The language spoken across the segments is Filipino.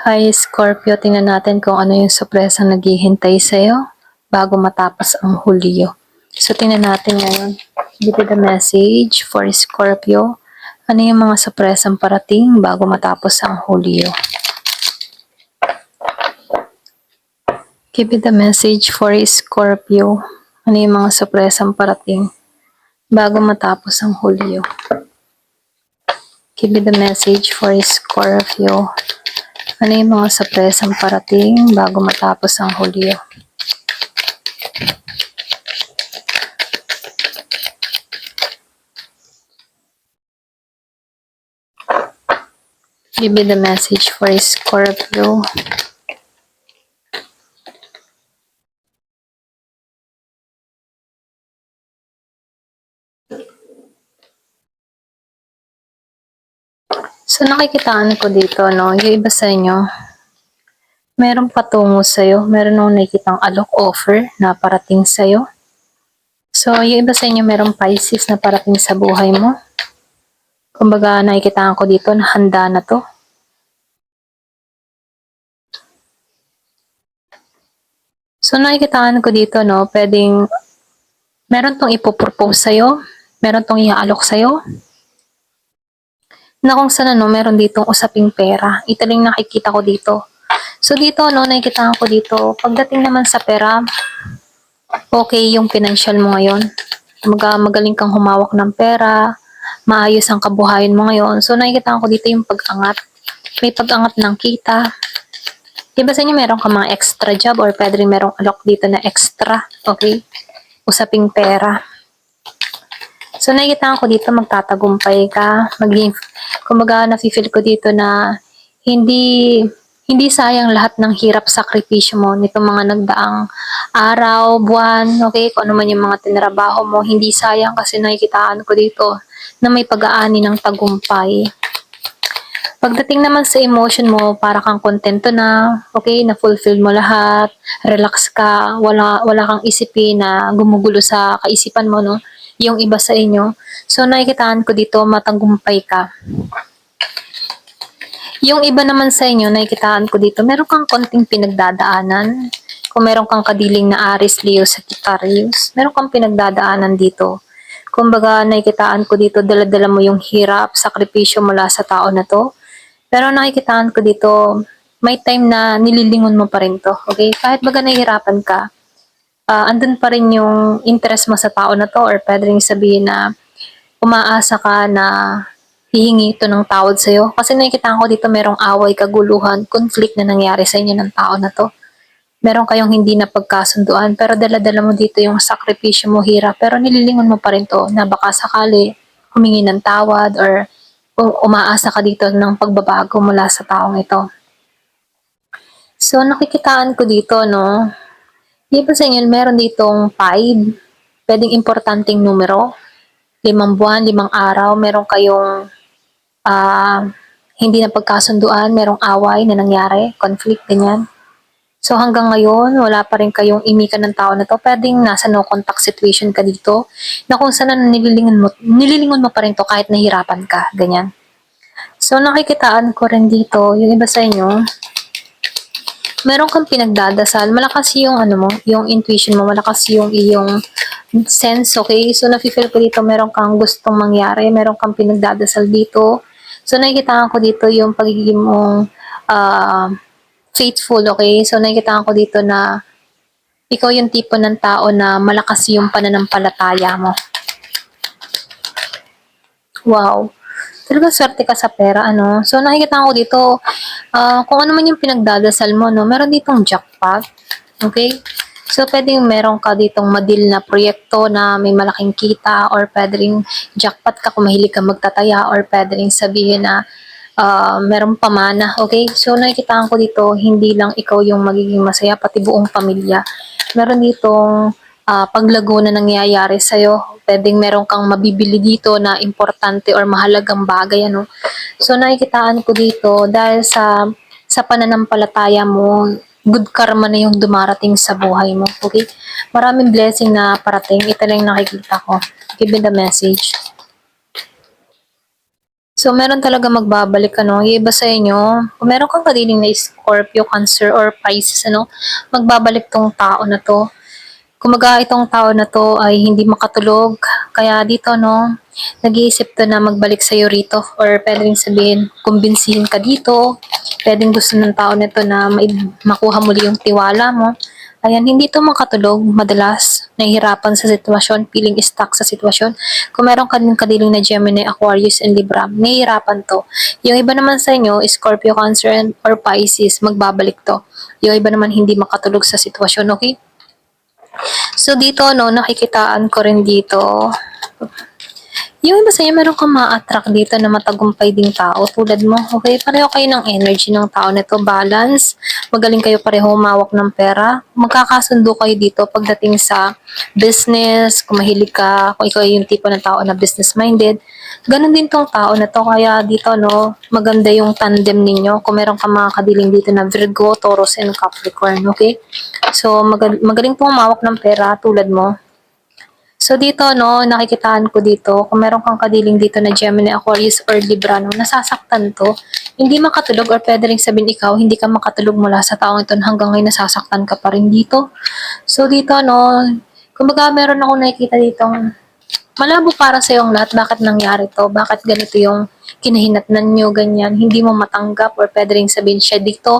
Hi Scorpio, tingnan natin kung ano yung sorpresang naghihintay sa'yo bago matapos ang Hulyo. So tingnan natin ngayon. Give me the message for Scorpio. Ano yung mga sorpresang parating bago matapos ang Hulyo? Give me the message for Scorpio. Ano yung mga sorpresang parating bago matapos ang Hulyo? Give me the message for Scorpio. Ano yung mga sorpresang parating bago matapos ang Hulyo? Give me the message for Scorpio. So nakikitaan ko dito, no, yung iba sa inyo, merong patungo sa'yo, meron akong nakikitang alok offer na parating sa'yo. So yung iba sa inyo, merong Pisces na parating sa buhay mo. Kumbaga nakikitaan ko dito na handa na to. So nakikitaan ko dito, no, pwedeng meron tong ipopropose sa'yo, meron tong iaalok sa'yo, na kung saan ano, meron ditong usaping pera. Ito lang nakikita ko dito. So dito, no, nakikita ko dito, pagdating naman sa pera, okay yung financial mo ngayon. Magaling kang humawak ng pera, maayos ang kabuhayan mo ngayon. So nakikita ko dito yung pag-angat. May pag-angat ng kita. Diba sa inyo meron ka mga extra job or pwede rin merong alok dito na extra, okay? Usaping pera. So nakikita ko dito magtatagumpay ka, kumbaga nafe-feel ko dito na hindi sayang lahat ng hirap sakripisyo mo nitong mga nagdaang araw, buwan, okay, kung ano man yung mga tinrabaho mo, hindi sayang kasi nakikitaan ko dito na may pag-aani ng tagumpay. Pagdating naman sa emotion mo, para kang kontento na, okay, na-fulfill mo lahat, relax ka, wala kang isipin na gumugulo sa kaisipan mo, no? Yung iba sa inyo. So, nakikitaan ko dito, matagumpay ka. Yung iba naman sa inyo, nakikitaan ko dito, meron kang konting pinagdadaanan. Kung meron kang kadiling na Aries, Leo, Sagittarius, meron kang pinagdadaanan dito. Kumbaga, nakikitaan ko dito, dala-dala mo yung hirap, sakripisyo mula sa tao na to. Pero nakikitaan ko dito, may time na nililingon mo pa rin to. Okay? Kahit baga nahihirapan ka, andun pa rin yung interest mo sa tao na to or pwede rin sabihin na umaasa ka na hihingi ito ng tawad sa'yo. Kasi nakikita ko dito merong away, kaguluhan, conflict na nangyari sa inyo ng tao na to. Meron kayong hindi na pagkasunduan pero dala-dala mo dito yung sakripisyo mo, hirap, pero nililingon mo pa rin to na baka sakali humingi ng tawad or umaasa ka dito ng pagbabago mula sa taong ito. So nakikitaan ko dito, no, di ba sa inyo, meron ditong 5, pwedeng importanteng numero, 5 buwan, 5 araw, meron kayong hindi na pagkasunduan, merong away na nangyari, conflict, ganyan. So hanggang ngayon, wala pa rin kayong imikan ng tao na to, pwedeng nasa no contact situation ka dito, na kung saan nililingon mo pa rin to kahit nahirapan ka, ganyan. So nakikitaan ko rin dito, yung iba sa inyo, meron kang pinagdadasal, malakas yung ano mo, yung intuition mo, malakas yung iyong sense, okay? So nafe-feel ko dito, meron kang gustong mangyari, meron kang pinagdadasal dito. So nakikita ko dito yung pagiging mong faithful, okay? So nakikita ko dito na ikaw yung tipo ng tao na malakas yung pananampalataya mo. Wow. Talaga swerte ka sa pera, ano? So, nakikita ko dito, kung ano man yung pinagdadasal mo, no? Meron ditong jackpot. Okay? So, pwedeng meron ka ditong madil na proyekto na may malaking kita or pwede rin jackpot ka kung mahilig ka magtataya or pwede rin sabihin na merong pamana. Okay? So, nakikita ko dito, hindi lang ikaw yung magiging masaya, pati buong pamilya. Meron ditong paglago na nangyayari sa'yo. Pwedeng meron kang mabibili dito na importante or mahalagang bagay, ano. So nakikitaan ko dito dahil sa pananampalataya mo, good karma na yung dumarating sa buhay mo. Okay? Maraming blessing na parating. Ito lang nakikita ko. Give me the message. So, meron talaga magbabalik, ano, yung iba sa inyo, kung meron kang kadiling na Scorpio, Cancer, or Pisces, ano, magbabalik tong tao na to. Kumaga itong tao na to ay hindi makatulog, kaya dito, no, nag-iisip to na magbalik sa'yo rito, or pwedeng sabihin, kumbinsihin ka dito, pwedeng gusto ng tao nito na makuha muli yung tiwala mo. Ayan, hindi to makatulog, madalas, nahihirapan sa sitwasyon, feeling stuck sa sitwasyon. Kung meron ka din kadiling na Gemini, Aquarius, and Libra, nahihirapan to. Yung iba naman sa inyo, Scorpio, Cancer, or Pisces, magbabalik to. Yung iba naman hindi makatulog sa sitwasyon, okay? So, dito, no, nakikitaan ko rin dito. Yung iba sa'yo, meron kang ma-attract dito na matagumpay ding tao tulad mo. Okay, pareho kayo ng energy ng tao na to, balance. Magaling kayo pareho humawak ng pera. Magkakasundo kayo dito pagdating sa business, kung mahilig ka, kung ikaw yung tipo ng tao na business-minded. Ganon din tong tao na to. Kaya dito, no, maganda yung tandem ninyo. Kung meron kang mga kadiling dito na Virgo, Taurus, and Capricorn, okay? So, magaling pong humawak ng pera tulad mo. So dito, no, nakikitaan ko dito, kung meron kang kadiling dito na Gemini, Aquarius, or Libra, no, nasasaktan to. Hindi makatulog, or pwede rin sabihin ikaw, hindi ka makatulog mula sa taong ito hanggang ngayon nasasaktan ka pa rin dito. So dito, no, kumbaga meron ako nakikita ditong malabo para sa yung lahat, bakit nangyari to, bakit ganito yung kinahinatnan nyo, ganyan, hindi mo matanggap, or pwede rin sabihin siya dito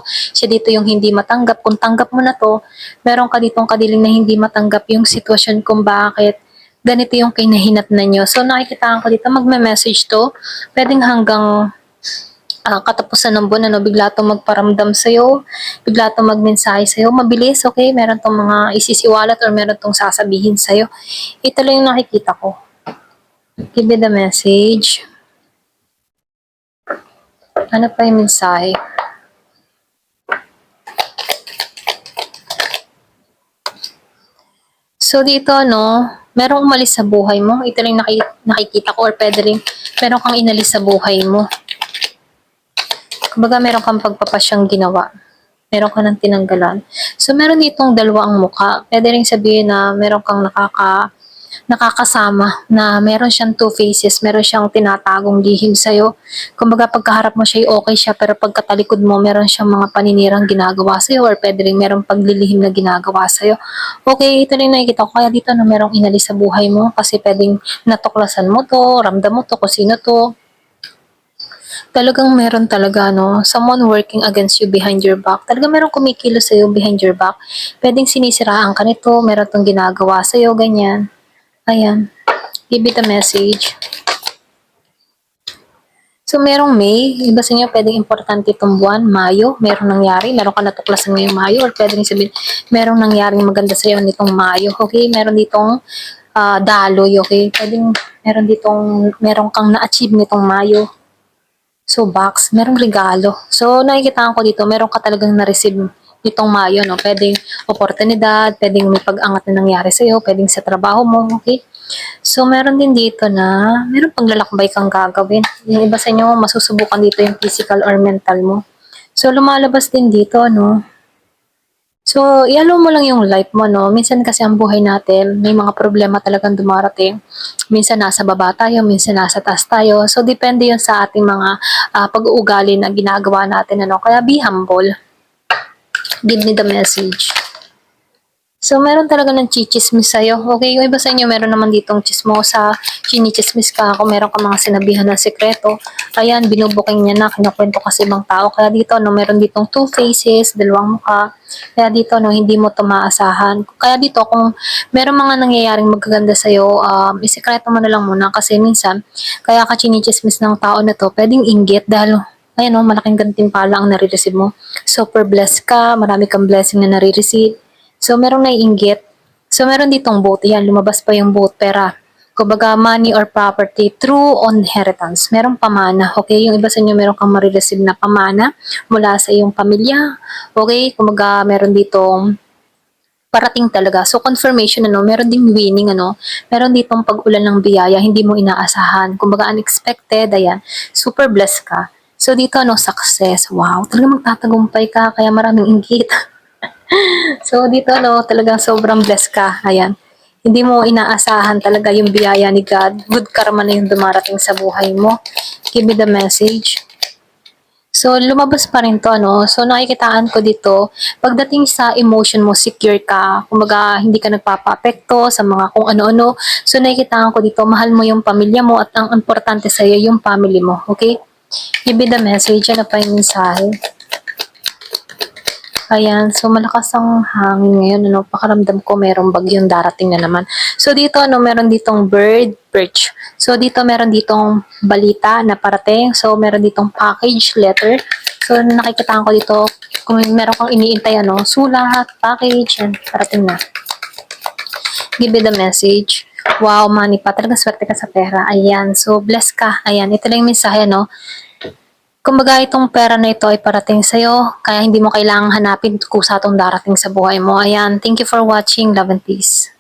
yung hindi matanggap. Kung tanggap mo na to, meron ka ditong kadiling na hindi matanggap yung sitwasyon kung bakit ganito yung kinahinatnan nyo. So, nakikita ko dito, magme-message to. Pwedeng hanggang katapusan ng buwan, ano, bigla itong magparamdam sa'yo, bigla itong magmensahe sa'yo. Mabilis, okay? Meron itong mga isisiwalat or meron itong sasabihin sa'yo. Ito lang yung nakikita ko. Give me the message. Ano pa yung mensahe? So, dito, no, merong umalis sa buhay mo. Ito lang nakikita ko, or pwede rin meron kang inalis sa buhay mo. Kumbaga, meron kang pagpapasyang ginawa. Meron ka ng tinanggalan. So, meron ditong dalawa ang mukha. Pwede rin sabihin na meron kang nakakasama na meron siyang two faces, meron siyang tinatagong lihim sa'yo. Kumbaga, pagkaharap mo siya, okay siya, pero pagkatalikod mo, meron siyang mga paninirang ginagawa sa'yo, or pwede rin meron paglilihim na ginagawa sa'yo. Okay, ito rin nakikita ko. Kaya dito na merong inalis sa buhay mo, kasi pwedeng natuklasan mo to, ramdam mo to, kung sino to. Talagang meron talaga, no? Someone working against you behind your back. Talagang meron kumikilos sa'yo behind your back. Pwedeng sinisiraan ka nito, meron tong ginagawa sa'yo, ganyan. Ayan. Give it a message. So, merong May. Iba sa inyo, pwedeng importante itong buwan. Mayo, merong nangyari. Meron ka natuklasan ngayong Mayo, or pwedeng sabihin, merong nangyaring maganda sa'yo nitong Mayo. Okay? Meron ditong daloy. Okay? Pwedeng meron kang na-achieve nitong Mayo. So, box, merong regalo. So, nakikita ko dito, meron ka talagang na-receive nitong Mayo, no? Pwedeng oportunidad, pwedeng may pag-angat na nangyari sa'yo, pwedeng sa trabaho mo, okay? So, meron din dito na, meron paglalakbay kang gagawin. Yung iba sa inyo, masusubukan dito yung physical or mental mo. So, lumalabas din dito, no? So, i-allow mo lang yung life mo, no? Minsan kasi ang buhay natin, may mga problema talagang dumarating. Minsan nasa baba tayo, minsan nasa taas tayo. So, depende yun sa ating mga pag-uugali na ginagawa natin, ano? Kaya be humble. Give me the message. So, meron talaga ng chichismis sa'yo. Okay, yung iba sa inyo, meron naman ditong chismosa, chinichismis ka, kung meron ka mga sinabihan ng sekreto. Ayan, binubuking niya na, kinukwento kasi ibang tao. Kaya dito, no, meron ditong two faces, dalawang mukha. Kaya dito, no, hindi mo ito maasahan. Kaya dito, kung meron mga nangyayaring magaganda sa'yo, isikreto mo na lang muna kasi minsan, kaya ka chinichismis ng tao na to, pwedeng inggit dahil ayan, no, malaking gantimpala ang nare-receive mo. Super blessed ka, marami kang blessing na nare-receive. So, merong naiinggit. So, meron ditong boat. Yan, lumabas pa yung boat. Pera. Kumbaga, money or property through inheritance. Merong pamana. Okay? Yung iba sa inyo, meron kang marireceive na pamana mula sa iyong pamilya. Okay? Kumbaga, meron ditong parating talaga. So, confirmation, ano, meron ding winning, ano, meron ditong pag-ulan ng biyaya, hindi mo inaasahan. Kumbaga, unexpected, ayan, super blessed ka. So, dito, ano, success. Wow, talaga magtatagumpay ka, kaya maraming inggit. So, dito, no, talagang sobrang blessed ka. Ayan. Hindi mo inaasahan talaga yung biyaya ni God. Good karma na yung dumarating sa buhay mo. Give me the message. So, lumabas pa rin to, ano? So, nakikitaan ko dito, pagdating sa emotion mo, secure ka. Kumbaga, hindi ka nagpapapekto sa mga kung ano-ano. So, nakikitaan ko dito, mahal mo yung pamilya mo at ang importante sa'yo yung family mo. Okay? Give me the message. Ano pa yung mensahe? Ayan, so malakas ang hangin ngayon, ano, pakaramdam ko merong bagyong darating na naman. So dito, ano, meron ditong bird, perch. So dito, meron ditong balita na parating. So meron ditong package, letter. So nakikita ko dito, kung meron kang iniintay, ano, sulat, package, yan, parating na. Give me the message. Wow, money pa. Talagang swerte ka sa pera. Ayan, so bless ka. Ayan, ito lang yung mensahe, no? Kumbaga itong pera na ito ay parating sa'yo, kaya hindi mo kailangang hanapin kung sa itong darating sa buhay mo. Ayan, thank you for watching. Love and peace.